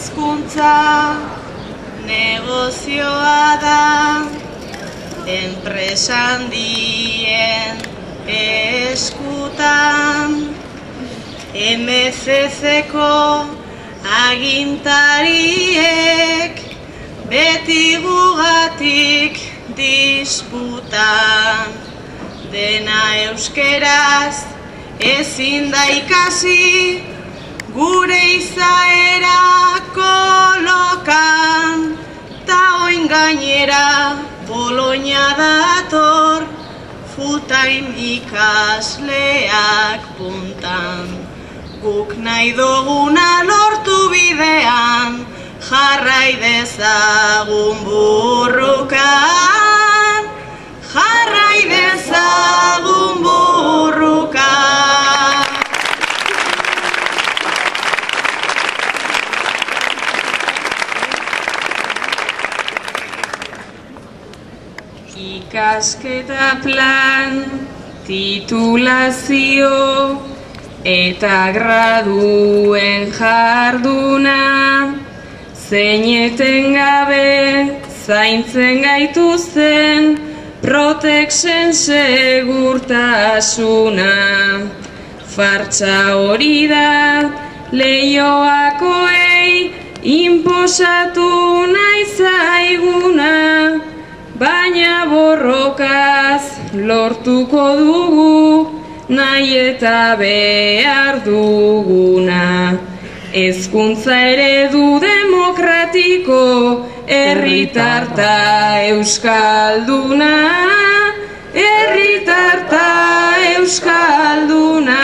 hizkuntza negozioa da, enpresa handien eskutan, MCC-ko agintariek beti gugatik disputan, dena euskeraz ezin da ikasi, gure izaera kolokan, ta oin gainera Boloña dator, full-time ikasleak puntan. Guk nahi duguna lortu bidean, jarrai dezagun burrukan, jarrai dezagun burrukan. Ikasketa plan, titulazio eta graduen jarduna, zeineten gabe zaintzen gaituzten proteksen segurtasuna. Fartsa hori da leioakoei inposatu nahi zaiguna, baina borrokaz lortuko dugu nahi eta behar duguna. Hezkuntza eredu demokratiko, herritarta euskalduna, herritarta euskalduna.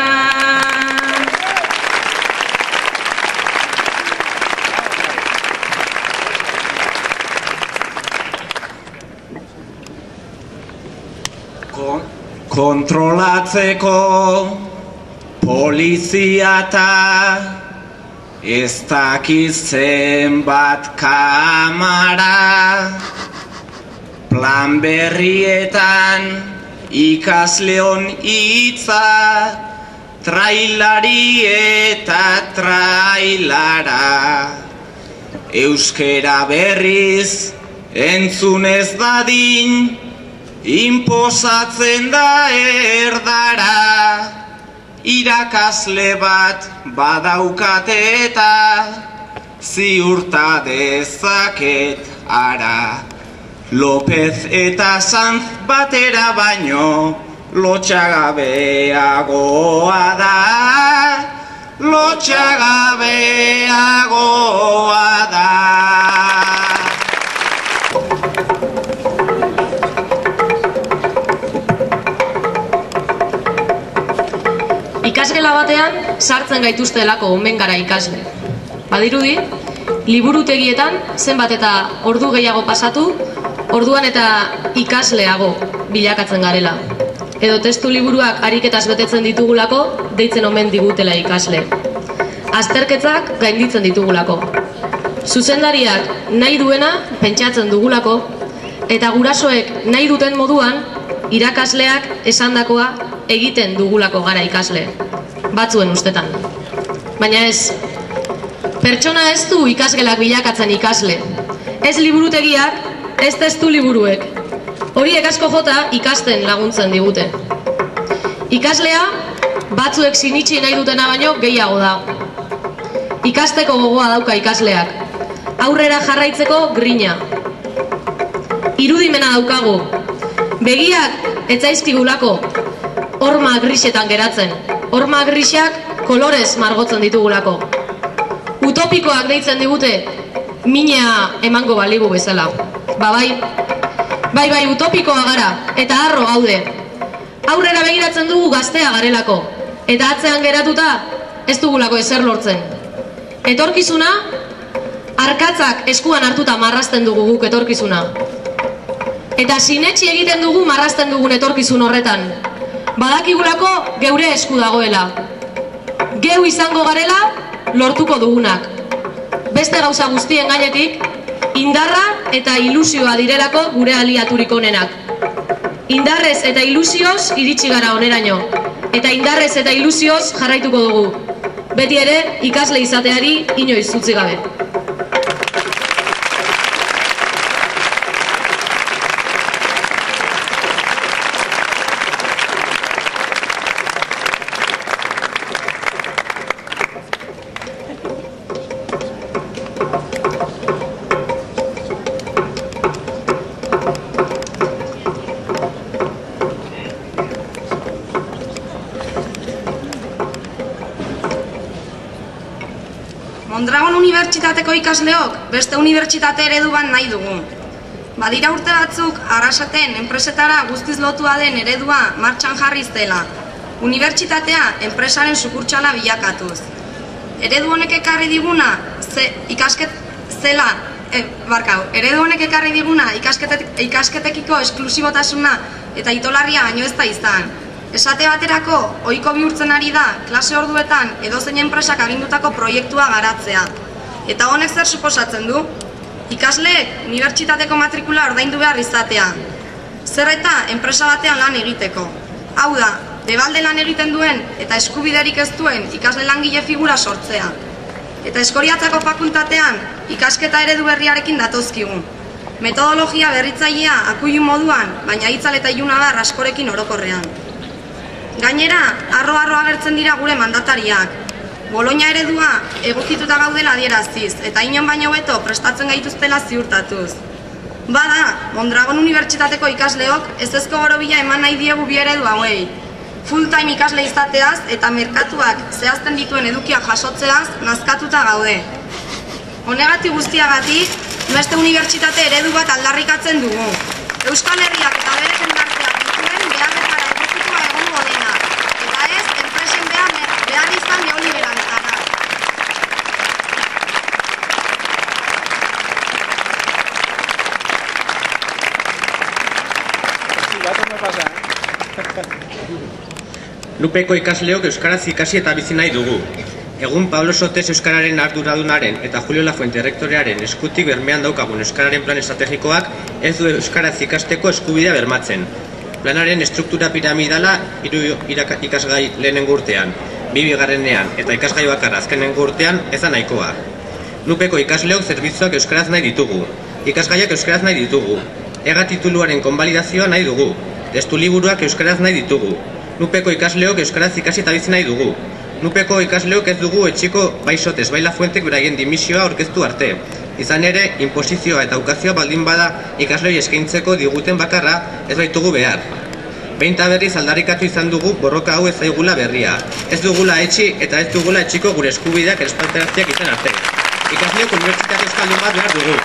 Kontrolatzeko poliziata, ez dakiz zenbat kamara, plan berrietan ikasleon hitza, trailari eta trailara. Euskera berriz entzun ez dadin, inposatzen da erdara, irakasle bat badaukate eta ziurta dezaket ara. López eta Sanz batera baino lotxagabeagoa da, lotxagabeagoa da. Ikasgela batean sartzen gaituztelako omen gara ikasle. Badirudi, liburutegietan zenbat eta ordu gehiago pasatu, orduan eta ikasleago bilakatzen garela. Edo testu liburuak ariketaz betetzen ditugulako, deitzen omen digutela ikasle. Azterketak gainditzen ditugulako. Zuzendariak nahi duena pentsatzen dugulako, eta gurasoek nahi duten moduan, irakasleak esandakoa egiten dugulako gara ikasle, batzuen ustetan. Baina ez, pertsona ez du ikasgelak bilakatzen ikasle. Ez liburutegiak, ez testu liburuek. Horiek asko jota ikasten laguntzen digute. Ikaslea, batzuek sinitsi nahi dutena baino gehiago da. Ikasteko gogoa dauka ikasleak. Aurrera jarraitzeko grina. Irudimena daukagu. Begiak etzaizkigulako horma grisetan geratzen. Horma grisak kolorez margotzen ditugulako. Utopikoak deitzen digute minea emango baligu bezala. Bai, utopikoa gara, eta harro gaude. Aurrera begiratzen dugu gaztea garelako, eta atzean geratuta ez dugulako ezer lortzen. Etorkizuna, arkatzak eskuan hartuta marrazten dugu guk etorkizuna. Eta sinetsi egiten dugu marrazten dugun etorkizun horretan. Badakigulako geure esku dagoela. Geu izango garela lortuko dugunak. Beste gauza guztien gainetik, indarra eta ilusioa direlako gure aliaturik onenak. Indarrez eta ilusioz iritsi gara oneraino. Eta indarrez eta ilusioz jarraituko dugu. Beti ere ikasle izateari inoiz utzi gabe. unibertsitateko ikasleok beste unibertsitate eredu bat nahi dugu. Badira urte batzuk Arrasaten enpresetara guztiz lotua den eredua martxan jarriz dela, unibertsitatea enpresaren sukurtsala bilakatuz. Eredu honek ekarri diguna eredu honek ekarri diguna ikasketekiko esklusibotasuna eta itolarria baino ez da izan. Esate baterako, ohiko bihurtzen ari da, klase orduetan edozein enpresak agindutako proiektua garatzea. Eta honek zer suposatzen du? Ikasleek unibertsitateko matrikula ordaindu behar izatea. Zer eta enpresa batean lan egiteko. Hau da, debalde lan egiten duen eta eskubiderik ez duen ikasle langile figura sortzea. Eta Eskoriatzako fakultatean ikasketa eredu berriarekin datozkigu. Metodologia berritzailea akuilu moduan, baina hitzal eta ilunabar askorekin orokorrean. Gainera, arro-arro agertzen dira gure mandatariak. Bologna eredua egokituta gaudela adieraziz, eta inon baino hobeto prestatzen gaituztela ziurtatuz. Bada, Mondragon Unibertsitateko ikasleok ezezko borobila eman nahi diegu bi eredu hauei. Full-time ikasle izateaz eta merkatuak zehazten dituen edukiak jasotzeaz nazkatuta gaude. Honegatik guztiagatik, beste unibertsitate eredu bat aldarrikatzen dugu. Euskal Herriak eta bere jendarteak dituen beharretara egokitua egongo dena, eta ez enpresen behar izan neoliberaltara. Lupeko ikasleok euskaraz ikasi eta bizi nahi dugu. Egun Pablo Sotes euskararen arduradunaren eta Julio Lafuente rektorearen eskutik bermean daukagun euskararen plan estrategikoak ez du euskaraz ikasteko eskubidea bermatzen. Planaren estruktura piramidala 3 ikasgai lehenengo urtean, 2 bigarrenean eta ikasgai bakarra azkenengo urtean ez da nahikoa. Lupeko ikasleok zerbitzuak euskaraz nahi ditugu, ikasgaiak euskaraz nahi ditugu, ega tituluaren konbalidazioa nahi dugu, testu liburuak euskaraz nahi ditugu. Lupeko ikasleok euskaraz ikasi eta bizi nahi dugu. Lupeko ikasleok ez dugu etxiko bai Sotes bai Lafuentek beraien dimisioa aurkeztu arte. Izan ere, inposizioa eta ukazioa baldin bada ikaslei eskaintzeko diguten bakarra ez baitugu behar. Behin eta berriz aldarrikatu izan dugu borroka hau ez zaigula berria. Ez dugula etxi eta ez dugula etxiko gure eskubideak errespetaratzeak izan arte. Ikasleok unibertsitate euskaldun bat behar dugu.